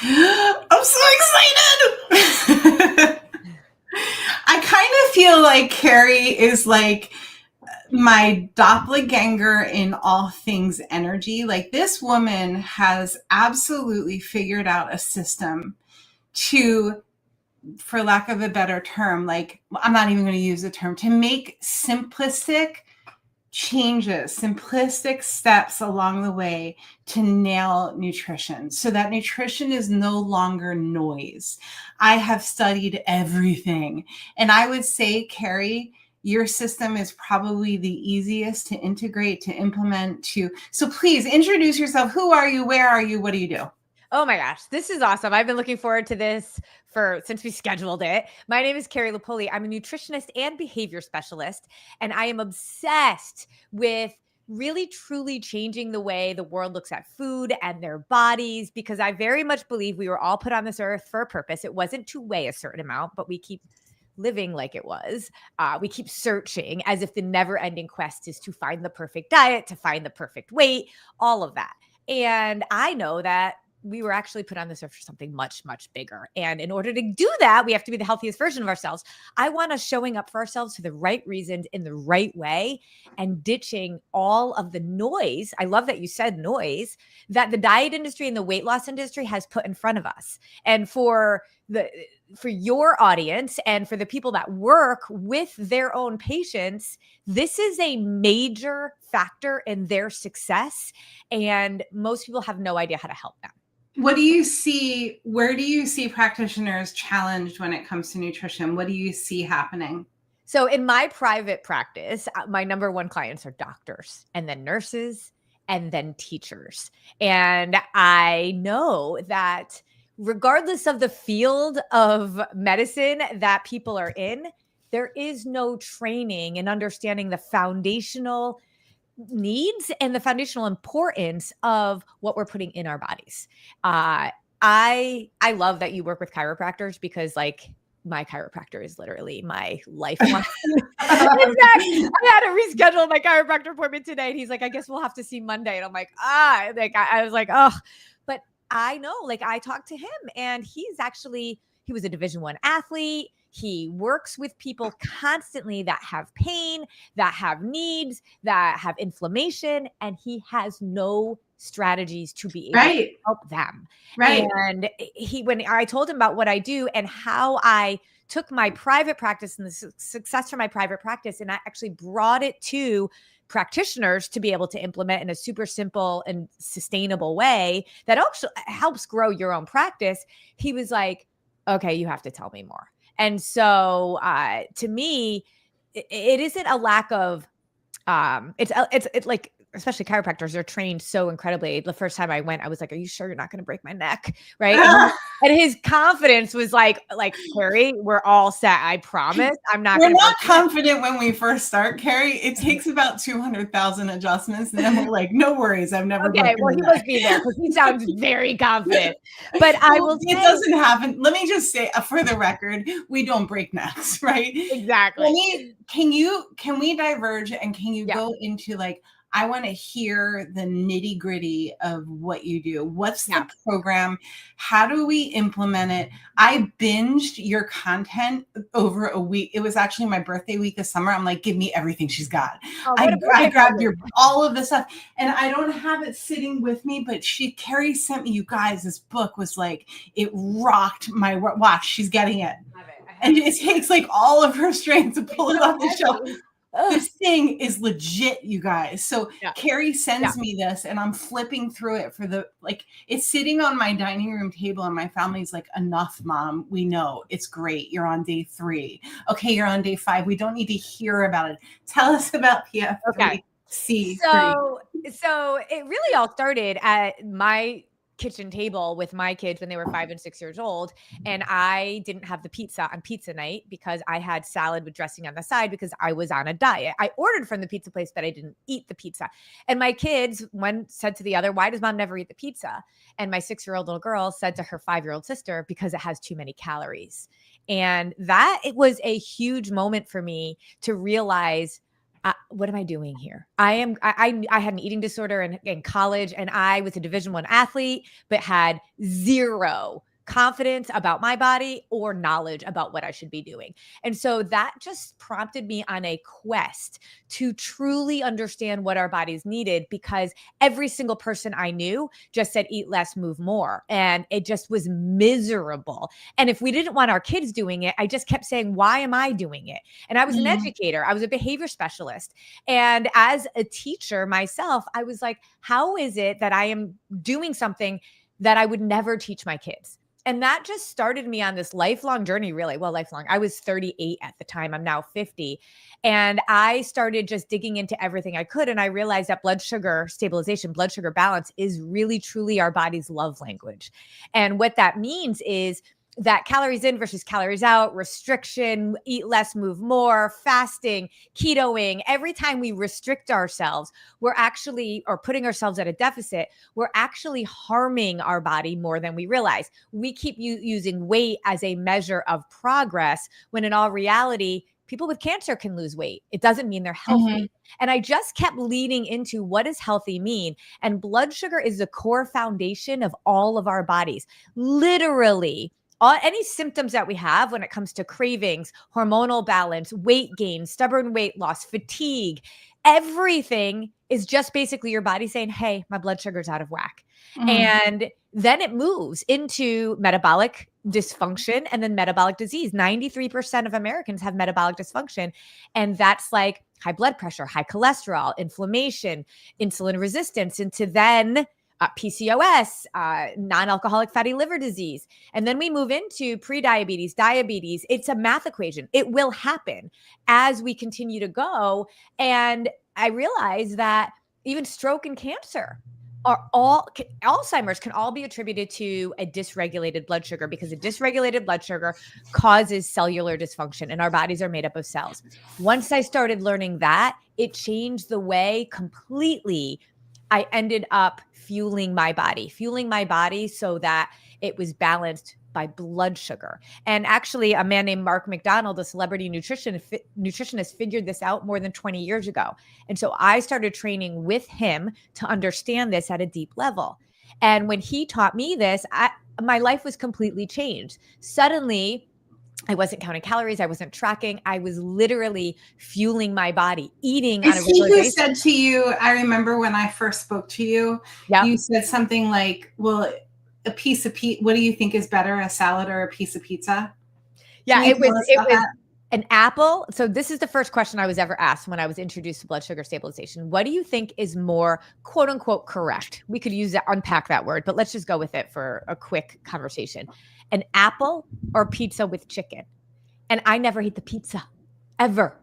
I'm so excited. I kind of feel like Carrie is like my doppelganger in all things energy. Like this woman has absolutely figured out a system to, for lack of a better term, like I'm not even going to use the term, to make simplistic changes, simplistic steps along the way to nail nutrition so that nutrition is no longer noise. I have studied everything. And I would say, Carrie, your system is probably the easiest to integrate, to implement, so please introduce yourself. Who are you? Where are you? What do you do? Oh my gosh, this is awesome. I've been looking forward to this since we scheduled it. My name is Carrie Lapoli. I'm a nutritionist and behavior specialist, and I am obsessed with really truly changing the way the world looks at food and their bodies, because I very much believe we were all put on this earth for a purpose. It wasn't to weigh a certain amount, but we keep living like it was. We keep searching as if the never-ending quest is to find the perfect diet, to find the perfect weight, all of that. And I know that we were actually put on this earth for something much, much bigger. And in order to do that, we have to be the healthiest version of ourselves. I want us showing up for ourselves for the right reasons in the right way and ditching all of the noise. I love that you said noise that the diet industry and the weight loss industry has put in front of us. And for your audience and for the people that work with their own patients, this is a major factor in their success. And most people have no idea how to help them. What do you see? Where do you see practitioners challenged when it comes to nutrition? What do you see happening? So in my private practice, my number one clients are doctors and then nurses and then teachers. And I know that regardless of the field of medicine that people are in, there is no training in understanding the foundational needs and the foundational importance of what we're putting in our bodies. I love that you work with chiropractors because like my chiropractor is literally my lifeline. In fact, I had to reschedule my chiropractor appointment today, and he's like, I guess we'll have to see Monday. And I'm like, I was like, oh, but I know, like I talked to him and he was a Division I athlete. He works with people constantly that have pain, that have needs, that have inflammation, and he has no strategies to be able to help them. Right. And when I told him about what I do and how I took my private practice and the success from my private practice, and I actually brought it to practitioners to be able to implement in a super simple and sustainable way that also helps grow your own practice, he was like, okay, you have to tell me more. And so to me, it isn't a lack of, it's like, especially chiropractors are trained so incredibly. The first time I went, I was like, are you sure you're not going to break my neck? Right. And his confidence was like, Carrie, we're all set. I promise. We're not confident when we first start, Carrie. It takes about 200,000 adjustments. And then we're like, no worries. I've never. Okay. Well, he must be there because he sounds very confident, but I will say it doesn't happen. Let me just say for the record, we don't break necks, right? Exactly. Can we diverge and can you go into like, I want to hear the nitty gritty of what you do. What's the program? How do we implement it? I binged your content over a week. It was actually my birthday week of summer. I'm like, give me everything she's got. I grabbed all of this stuff and I don't have it sitting with me, but Carrie sent me, you guys, this book was like, it rocked my watch. She's getting it. And it takes like all of her strength to pull it off the shelf. This thing is legit, you guys. So Carrie sends me this and I'm flipping through it it's sitting on my dining room table and my family's like, enough, Mom. We know it's great. You're on day 3. Okay. You're on day 5. We don't need to hear about it. Tell us about PF3. Okay. So it really all started at my kitchen table with my kids when they were 5 and 6 years old. And I didn't have the pizza on pizza night because I had salad with dressing on the side because I was on a diet. I ordered from the pizza place, but I didn't eat the pizza. And my kids, one said to the other, why does Mom never eat the pizza? And my 6-year-old little girl said to her 5-year-old sister, because it has too many calories. And it was a huge moment for me to realize what am I doing here? I had an eating disorder in college, and I was a Division I athlete, but had zero confidence about my body or knowledge about what I should be doing. And so that just prompted me on a quest to truly understand what our bodies needed, because every single person I knew just said, eat less, move more. And it just was miserable. And if we didn't want our kids doing it, I just kept saying, why am I doing it? And I was an educator. I was a behavior specialist. And as a teacher myself, I was like, how is it that I am doing something that I would never teach my kids? And that just started me on this lifelong journey, really. Well, lifelong. I was 38 at the time. I'm now 50. And I started just digging into everything I could. And I realized that blood sugar stabilization, blood sugar balance is really, truly our body's love language. And what that means is that calories in versus calories out, restriction, eat less, move more, fasting, ketoing. Every time we restrict ourselves, we're actually, or putting ourselves at a deficit, we're actually harming our body more than we realize. We keep using weight as a measure of progress, when in all reality, people with cancer can lose weight. It doesn't mean they're healthy. And I just kept leading into, what does healthy mean? And blood sugar is the core foundation of all of our bodies. Literally, any symptoms that we have when it comes to cravings, hormonal balance, weight gain, stubborn weight loss, fatigue, everything is just basically your body saying, hey, my blood sugar's out of whack. And then it moves into metabolic dysfunction and then metabolic disease. 93% of Americans have metabolic dysfunction. And that's like high blood pressure, high cholesterol, inflammation, insulin resistance, into then PCOS, non-alcoholic fatty liver disease. And then we move into prediabetes, diabetes. It's a math equation. It will happen as we continue to go. And I realized that even stroke and cancer Alzheimer's can all be attributed to a dysregulated blood sugar, because a dysregulated blood sugar causes cellular dysfunction, and our bodies are made up of cells. Once I started learning that, it changed the way completely I ended up fueling my body so that it was balanced by blood sugar. And actually, a man named Mark McDonald, a celebrity nutritionist, figured this out more than 20 years ago. And so I started training with him to understand this at a deep level. And when he taught me this, my life was completely changed. Suddenly, I wasn't counting calories. I wasn't tracking. I was literally fueling my body, eating on a regular basis. He said to you, I remember when I first spoke to you, you said something like, well, a piece of pizza, what do you think is better, a salad or a piece of pizza? Yeah, it was an apple. So this is the first question I was ever asked when I was introduced to blood sugar stabilization. What do you think is more quote unquote correct? We could unpack that word, but let's just go with it for a quick conversation. An apple or pizza with chicken? And I never ate the pizza ever.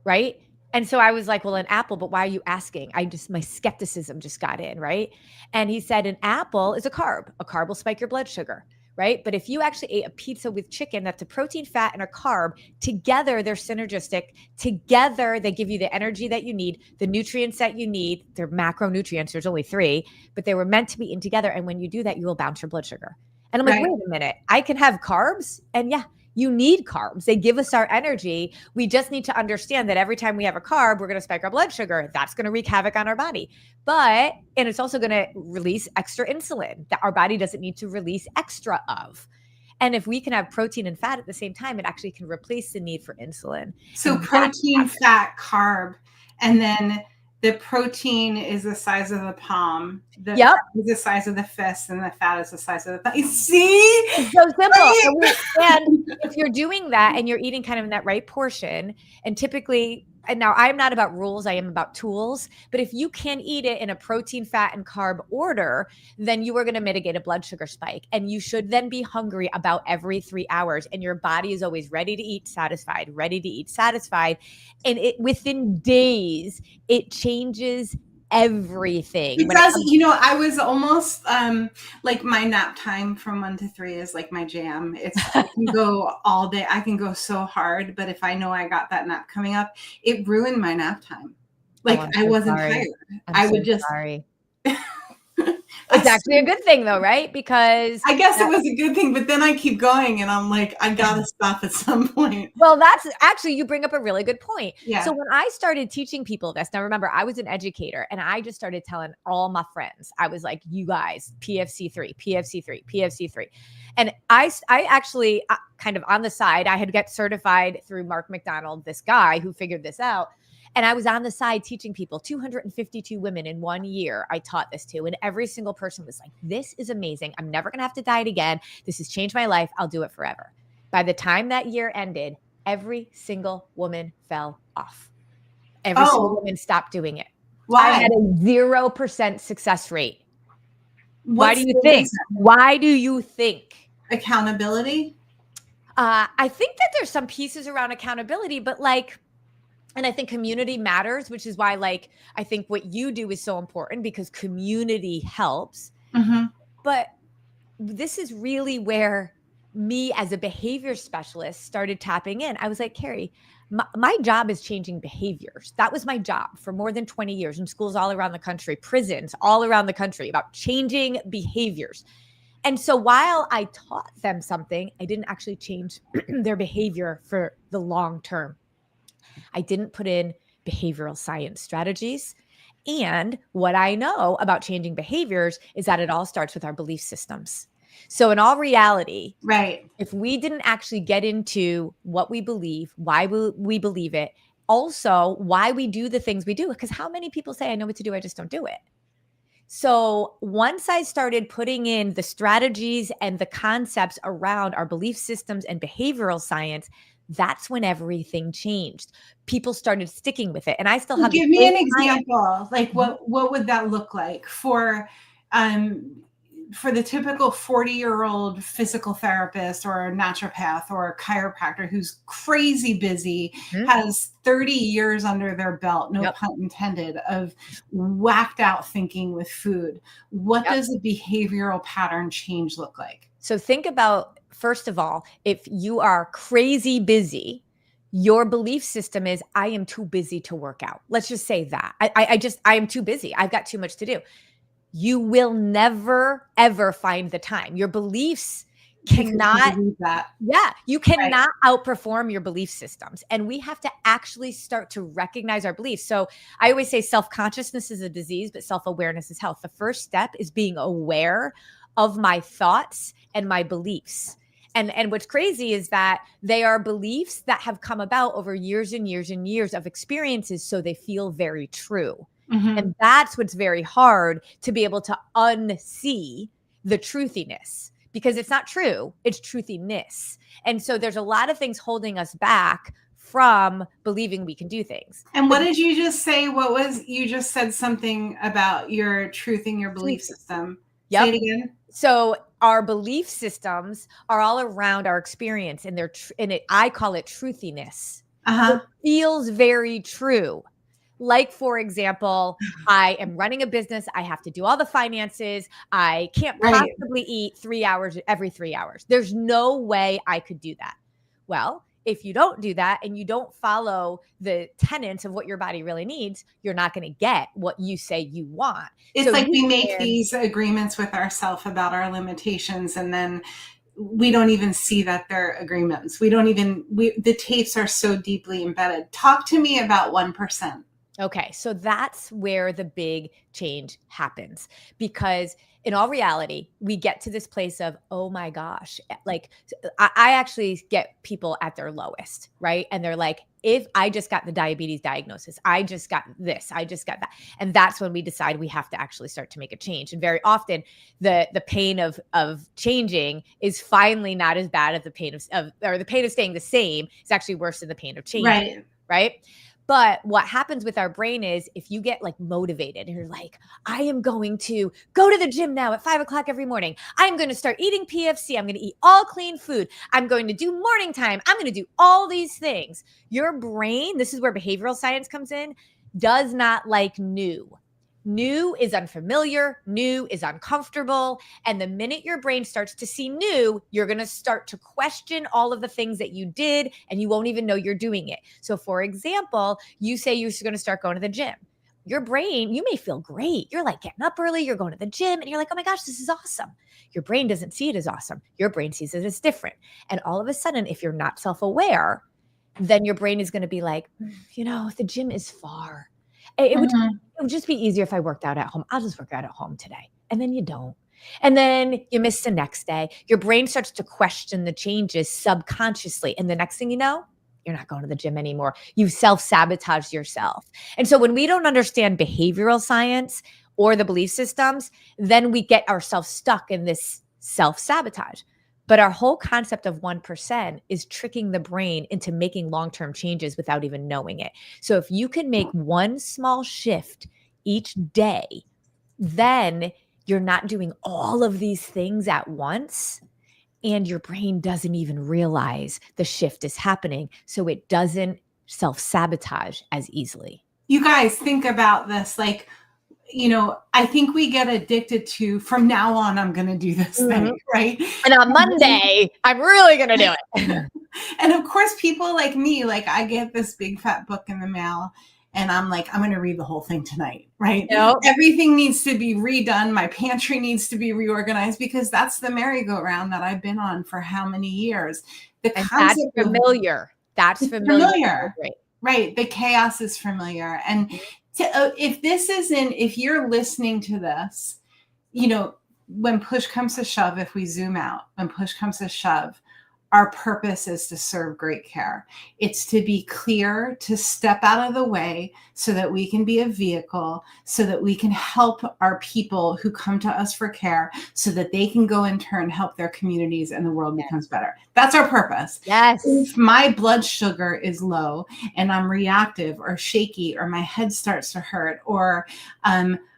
Right. And so I was like, well, an apple, but why are you asking? My skepticism just got in. Right. And he said, an apple is a carb. A carb will spike your blood sugar. Right. But if you actually ate a pizza with chicken, that's a protein, fat, and a carb. Together, they're synergistic. Together, they give you the energy that you need, the nutrients that you need. They're macronutrients. There's only 3, but they were meant to be in together. And when you do that, you will bounce your blood sugar. And I'm like, wait a minute, I can have carbs? And yeah, you need carbs. They give us our energy. We just need to understand that every time we have a carb, we're going to spike our blood sugar. That's going to wreak havoc on our body. And it's also going to release extra insulin that our body doesn't need to release extra of. And if we can have protein and fat at the same time, it actually can replace the need for insulin. So protein, fat, carb, and then the protein is the size of the palm. The carb is the size of the fist, and the fat is the size of the thigh. See? It's so simple. And if you're doing that and you're eating kind of in that right portion, and typically, and now I'm not about rules, I am about tools, but if you can eat it in a protein, fat, and carb order, then you are going to mitigate a blood sugar spike. And you should then be hungry about every 3 hours, and your body is always ready to eat, satisfied. And within days, it changes everything. Because, I was almost like my nap time from 1 to 3 is like my jam. I can go all day. I can go so hard. But if I know I got that nap coming up, it ruined my nap time. Like I wasn't tired. I would just. Sorry. It's actually a good thing though, right? Because I guess it was a good thing, but then I keep going and I'm like, I gotta stop at some point. Well, that's actually, you bring up a really good point. Yeah. So when I started teaching people this, now remember, I was an educator and I just started telling all my friends, I was like, you guys, PFC3, PFC3, PFC3. And I actually kind of on the side, I had got certified through Mark McDonald, this guy who figured this out. And I was on the side teaching people, 252 women in 1 year. I taught this to, and every single person was like, this is amazing. I'm never going to have to diet again. This has changed my life. I'll do it forever. By the time that year ended, every single woman fell off. Every single woman stopped doing it. Why? I had a 0% success rate. Why do you think? Why do you think? Accountability? I think that there's some pieces around accountability, but and I think community matters, which is why I think what you do is so important because community helps. Mm-hmm. But this is really where me as a behavior specialist started tapping in. I was like, Carrie, my job is changing behaviors. That was my job for more than 20 years in schools all around the country, prisons all around the country, about changing behaviors. And so while I taught them something, I didn't actually change their behavior for the long term. I didn't put in behavioral science strategies. And what I know about changing behaviors is that it all starts with our belief systems. So in all reality, right, if we didn't actually get into what we believe, why we believe it, also why we do the things we do, because how many people say, I know what to do, I just don't do it. So once I started putting in the strategies and the concepts around our belief systems and behavioral science, that's when everything changed. People started sticking with it. And I still have give me an example. Like what would that look like for the typical 40-year-old physical therapist or a naturopath or a chiropractor who's crazy busy, has 30 years under their belt, no pun intended, of whacked out thinking with food. What does a behavioral pattern change look like? So think about, first of all, if you are crazy busy, your belief system is, I am too busy to work out. Let's just say that. I am too busy. I've got too much to do. You will never, ever find the time. Your beliefs cannot, you cannot outperform your belief systems. And we have to actually start to recognize our beliefs. So I always say self-consciousness is a disease, but self-awareness is health. The first step is being aware of my thoughts and my beliefs. And what's crazy is that they are beliefs that have come about over years and years and years of experiences, so they feel very true. Mm-hmm. And that's what's very hard, to be able to unsee the truthiness, because it's not true, it's truthiness. And so there's a lot of things holding us back from believing we can do things. And what did you just say? You just said something about your truthing your belief system. Say it again. So our belief systems are all around our experience, and I call it truthiness. It feels very true. Like, for example, I am running a business. I have to do all the finances. I can't possibly eat 3 hours every 3 hours. There's no way I could do that. Well, if you don't do that and you don't follow the tenets of what your body really needs, you're not going to get what you say you want. It's like we make these agreements with ourselves about our limitations, and then we don't even see that they're agreements. The tapes are so deeply embedded. Talk to me about 1%. Okay, so that's where the big change happens, because in all reality, we get to this place of, oh my gosh, like I actually get people at their lowest, right? And they're like, if I just got the diabetes diagnosis, I just got this, I just got that. And that's when we decide we have to actually start to make a change. And very often the pain of changing is finally not as bad as the pain or the pain of staying the same. It's actually worse than the pain of changing, right? But what happens with our brain is, if you get motivated and you're like, I am going to go to the gym now at 5 o'clock every morning. I'm going to start eating PFC. I'm going to eat all clean food. I'm going to do morning time. I'm going to do all these things. Your brain, this is where behavioral science comes in, does not like new. New is unfamiliar. New is uncomfortable. And the minute your brain starts to see new, you're going to start to question all of the things that you did, and you won't even know you're doing it. So for example, you say you're going to start going to the gym. your brain, you may feel great. You're like getting up early, you're going to the gym, and you're like, oh my gosh, this is awesome. Your brain doesn't see it as awesome. Your brain sees it as different. And all of a sudden, if you're not self-aware, then your brain is going to be like, the gym is far. It would just be easier if I worked out at home. I'll just work out at home today. And then you don't. And then you miss the next day. Your brain starts to question the changes subconsciously. And the next thing you know, you're not going to the gym anymore. You've self-sabotaged yourself. And so when we don't understand behavioral science or the belief systems, then we get ourselves stuck in this self-sabotage. But our whole concept of 1% is tricking the brain into making long-term changes without even knowing it. So if you can make one small shift each day, then you're not doing all of these things at once, and your brain doesn't even realize the shift is happening. So it doesn't self-sabotage as easily. You guys think about this, like, I think we get addicted to, from now on, I'm going to do this thing, right? And on Monday, I'm really going to do it. And of course, people like me, like I get this big fat book in the mail and I'm like, I'm going to read the whole thing tonight, right? Yep. Everything needs to be redone. My pantry needs to be reorganized because that's the merry-go-round that I've been on for how many years. And that's familiar. That's familiar. Right. The chaos is familiar. And if you're listening to this, when push comes to shove, if we zoom out, when push comes to shove, our purpose is to serve great care. It's to be clear, to step out of the way so that we can be a vehicle, so that we can help our people who come to us for care, so that they can go in turn help their communities and the world becomes better. That's our purpose. Yes. If my blood sugar is low and I'm reactive or shaky, or my head starts to hurt, or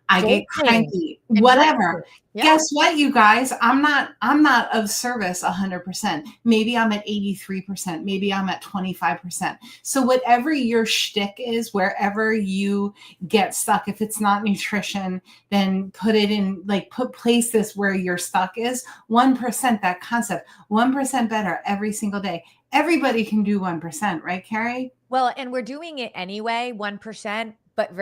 I get cranky, whatever. Yeah. Guess what, you guys? I'm not of service 100%. Maybe I'm at 83%. Maybe I'm at 25%. So whatever your shtick is, wherever you get stuck, if it's not nutrition, then put it in, place this where your stuck is. 1%, that concept, 1% better every single day. Everybody can do 1%, right, Carrie? Well, and we're doing it anyway, 1%, but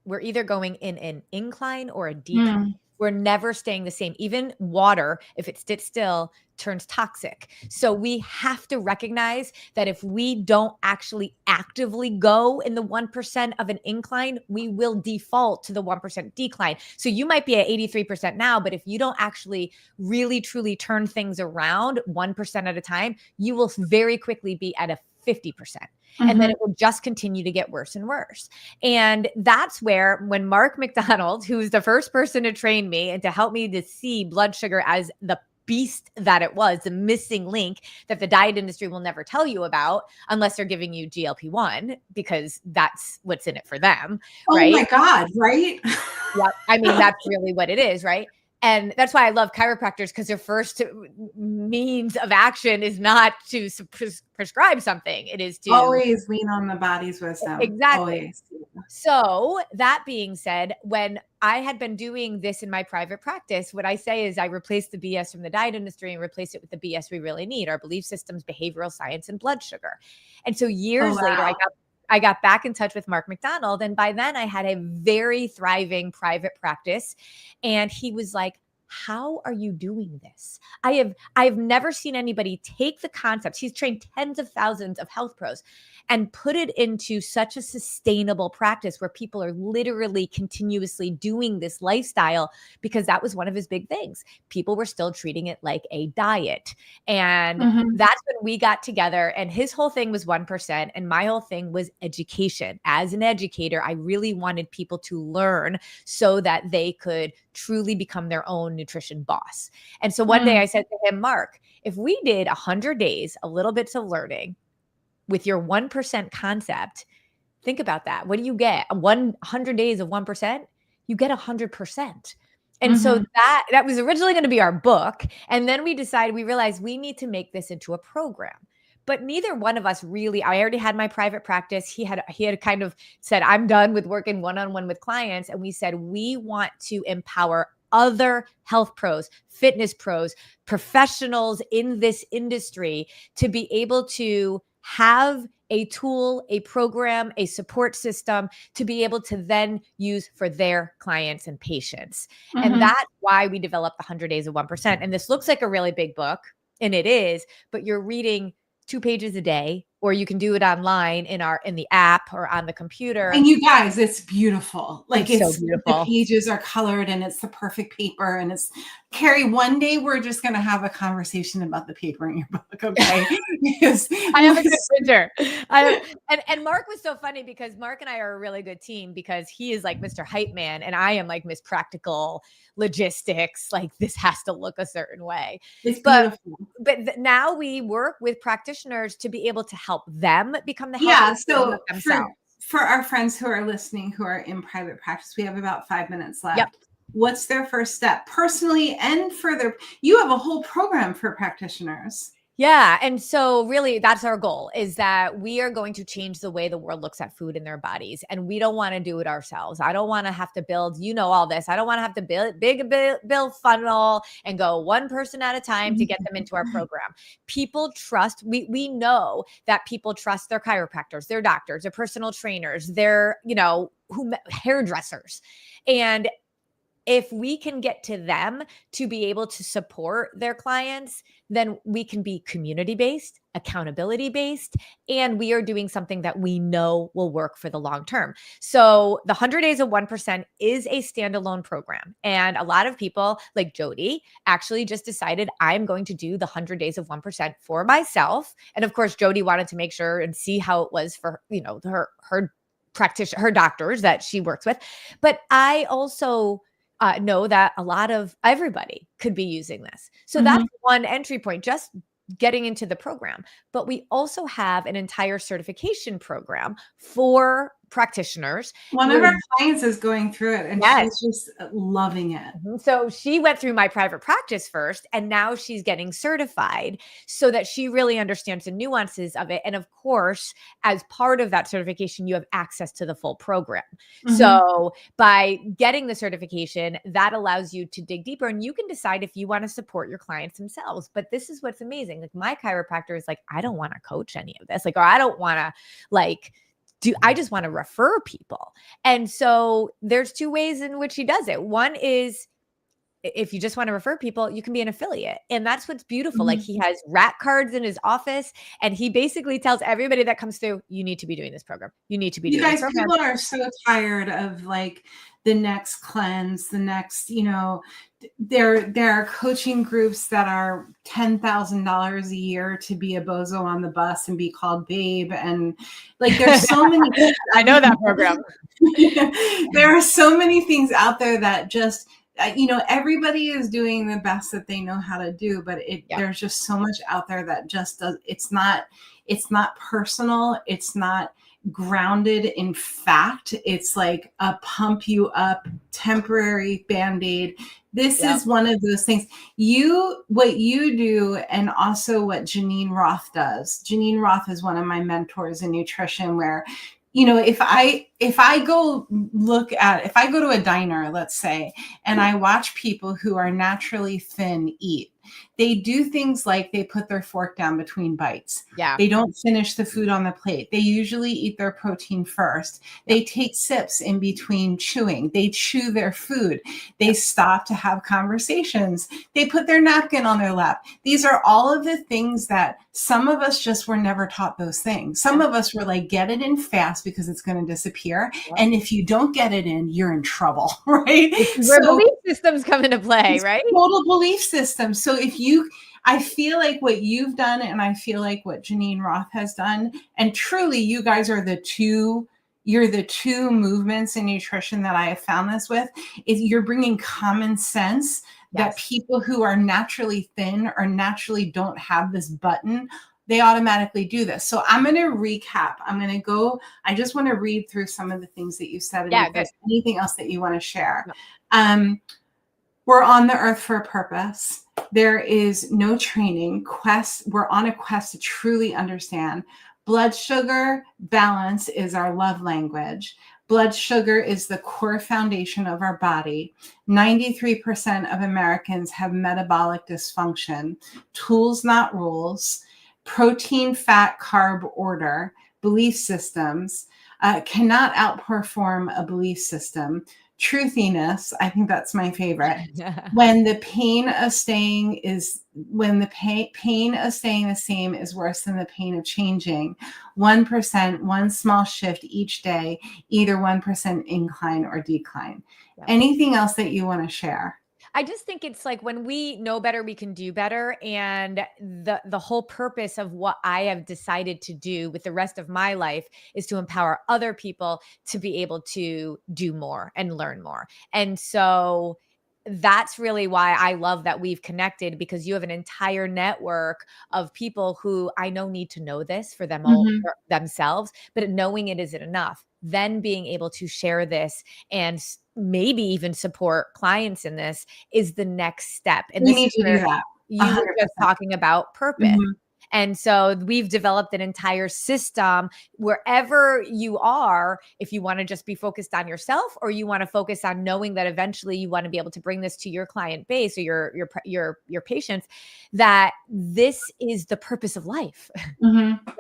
we're either going in an incline or a decline. We're never staying the same. Even water, if it sits still, turns toxic. So we have to recognize that if we don't actually actively go in the 1% of an incline, we will default to the 1% decline. So you might be at 83% now, but if you don't actually really, truly turn things around 1% at a time, you will very quickly be at a 50%. And then it will just continue to get worse and worse. And that's where, when Mark McDonald, who's the first person to train me and to help me to see blood sugar as the beast that it was, the missing link that the diet industry will never tell you about unless they're giving you GLP-1, because that's what's in it for them. Right? Oh my God, right? Yeah. I mean, that's really what it is, right? And that's why I love chiropractors, because their first means of action is not to prescribe something. It is to always lean on the body's wisdom. Exactly. Always. So that being said, when I had been doing this in my private practice, what I say is I replaced the BS from the diet industry and replaced it with the BS we really need: our belief systems, behavioral science, and blood sugar. And so years later, I got back in touch with Mark McDonald. And by then I had a very thriving private practice. And he was like, how are you doing this? I've never seen anybody take the concepts. He's trained tens of thousands of health pros and put it into such a sustainable practice where people are literally continuously doing this lifestyle, because that was one of his big things. People were still treating it like a diet. And that's when we got together, and his whole thing was 1%. And my whole thing was education. As an educator, I really wanted people to learn so that they could truly become their own nutrition boss. And so one day I said to him, Mark, if we did 100 days, a little bits of learning with your 1% concept, think about that. What do you get? 100 days of 1%? You get 100%. And so that was originally going to be our book. And then we realized we need to make this into a program. But neither one of us really, I already had my private practice. He had kind of said, I'm done with working one-on-one with clients. And we said, we want to empower other health pros, fitness pros, professionals in this industry to be able to have a tool, a program, a support system to be able to then use for their clients and patients. Mm-hmm. And that's why we developed the 100 Days of 1%. And this looks like a really big book, and it is, but you're reading 2 pages a day, or you can do it online in the app or on the computer. And you guys, it's beautiful. Like it's so beautiful. The pages are colored and it's the perfect paper. And it's, Carrie, one day we're just going to have a conversation about the paper in your book. Okay. Because I have a good printer. And Mark was so funny because Mark and I are a really good team because he is like Mr. Hype Man and I am like Miss Practical Logistics. Like this has to look a certain way. It's beautiful. But now we work with practitioners to be able to help them become the so for our friends who are listening, who are in private practice, we have about 5 minutes left. Yep. What's their first step personally and further? You have a whole program for practitioners. Yeah. And so really that's our goal, is that we are going to change the way the world looks at food in their bodies. And we don't want to do it ourselves. I don't want to have to build, all this. I don't want to have to build funnel and go one person at a time to get them into our program. People trust, we know that people trust their chiropractors, their doctors, their personal trainers, their, hairdressers. And if we can get to them to be able to support their clients, then we can be community-based, accountability-based, and we are doing something that we know will work for the long term. So the 100 Days of 1% is a standalone program. And a lot of people like Jody actually just decided I'm going to do the 100 Days of 1% for myself. And of course, Jody wanted to make sure and see how it was for, her practitioner, her doctors that she works with. But I also know that a lot of everybody could be using this. So that's one entry point, just getting into the program. But we also have an entire certification program for practitioners. One of our clients is going through it and she's just loving it. So she went through my private practice first, and now she's getting certified so that she really understands the nuances of it. And of course, as part of that certification, you have access to the full program. So by getting the certification, that allows you to dig deeper and you can decide if you want to support your clients themselves. But this is what's amazing. Like my chiropractor is like, I don't want to coach any of this. Like, or I don't want to I just want to refer people. And so there's 2 ways in which he does it. One is if you just want to refer people, you can be an affiliate. And that's what's beautiful. Like he has rat cards in his office and he basically tells everybody that comes through, you need to be doing this program. You need to be doing this program. People are so tired of like the next cleanse, the next, there are coaching groups that are $10,000 a year to be a bozo on the bus and be called babe. And like, there's so many, I know that program. There are so many things out there that just, everybody is doing the best that they know how to do, but there's just so much out there that just does, it's not personal. It's not grounded in fact. It's like a pump you up temporary Band-Aid. This is one of those things. What you do, and also what Janine Roth does. Janine Roth is one of my mentors in nutrition, where if I go to a diner, let's say, and I watch people who are naturally thin eat, they do things like they put their fork down between bites. Yeah. They don't finish the food on the plate. They usually eat their protein first. They take sips in between chewing. They chew their food. They stop to have conversations. They put their napkin on their lap. These are all of the things that some of us just were never taught those things. Some of us were like, get it in fast because it's going to disappear. And if you don't get it in, you're in trouble, right? Where belief systems come into play, right? Total belief system. So I feel like what you've done, and I feel like what Janine Roth has done, and truly you guys are you're the 2 movements in nutrition that I have found this with, is you're bringing common sense that people who are naturally thin or naturally don't have this button, they automatically do this. So I'm going to recap. I just want to read through some of the things that you said. And if there's anything else that you want to share. We're on the earth for a purpose. There is no training. We're on a quest to truly understand. Blood sugar balance is our love language. Blood sugar is the core foundation of our body. 93% of Americans have metabolic dysfunction. Tools, not rules. protein, fat, carb order, belief systems, cannot outperform a belief system, truthiness. I think that's my favorite. When the pain of staying the same is worse than the pain of changing. 1%, one small shift each day, either 1% incline or decline. Yeah. Anything else that you want to share? I just think it's like when we know better, we can do better. And the whole purpose of what I have decided to do with the rest of my life is to empower other people to be able to do more and learn more. And so that's really why I love that we've connected, because you have an entire network of people who I know need to know this for them all, for themselves, but knowing it isn't enough. Then being able to share this and maybe even support clients in this is the next step. And we this need is to where do that. you were just talking about purpose. And so we've developed an entire system wherever you are, if you want to just be focused on yourself, or you want to focus on knowing that eventually you want to be able to bring this to your client base or your patients, that this is the purpose of life,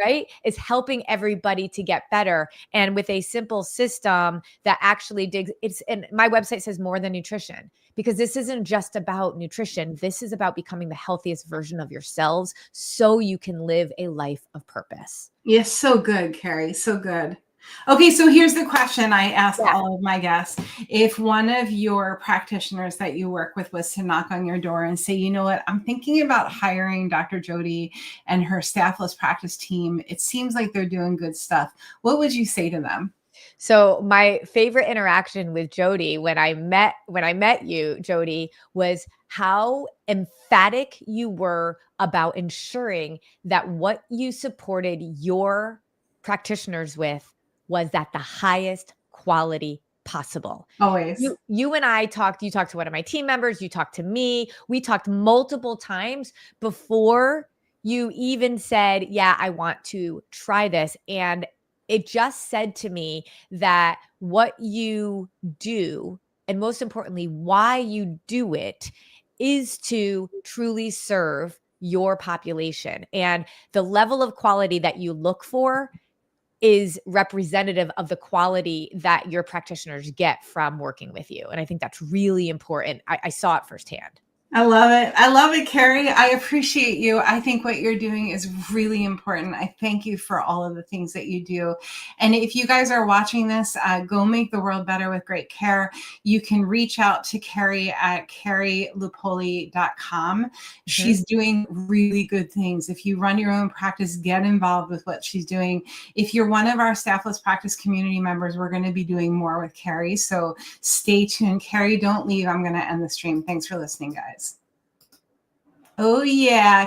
right? Is helping everybody to get better. And with a simple system that actually digs, and my website says more than nutrition, because this isn't just about nutrition. This is about becoming the healthiest version of yourselves so you can live a life of purpose. Yes, so good, Carrie. So good. Okay, so here's the question I ask all of my guests. If one of your practitioners that you work with was to knock on your door and say, you know what, I'm thinking about hiring Dr. Jody and her staffless practice team. It seems like they're doing good stuff. What would you say to them? So my favorite interaction with Jody when I met you, Jody, was how emphatic you were about ensuring that what you supported your practitioners with was at the highest quality possible. Always. You and I talked, you talked to one of my team members, you talked to me, we talked multiple times before you even said, yeah, I want to try this. And it just said to me that what you do, and most importantly, why you do it, is to truly serve your population. And the level of quality that you look for is representative of the quality that your practitioners get from working with you. And I think that's really important. I saw it firsthand. I love it. I love it, Carrie. I appreciate you. I think what you're doing is really important. I thank you for all of the things that you do. And if you guys are watching this, go make the world better with great care. You can reach out to Carrie at carrielupoli.com. She's doing really good things. If you run your own practice, get involved with what she's doing. If you're one of our staffless practice community members, we're going to be doing more with Carrie. So stay tuned. Carrie, don't leave. I'm going to end the stream. Thanks for listening, guys. Oh, yeah.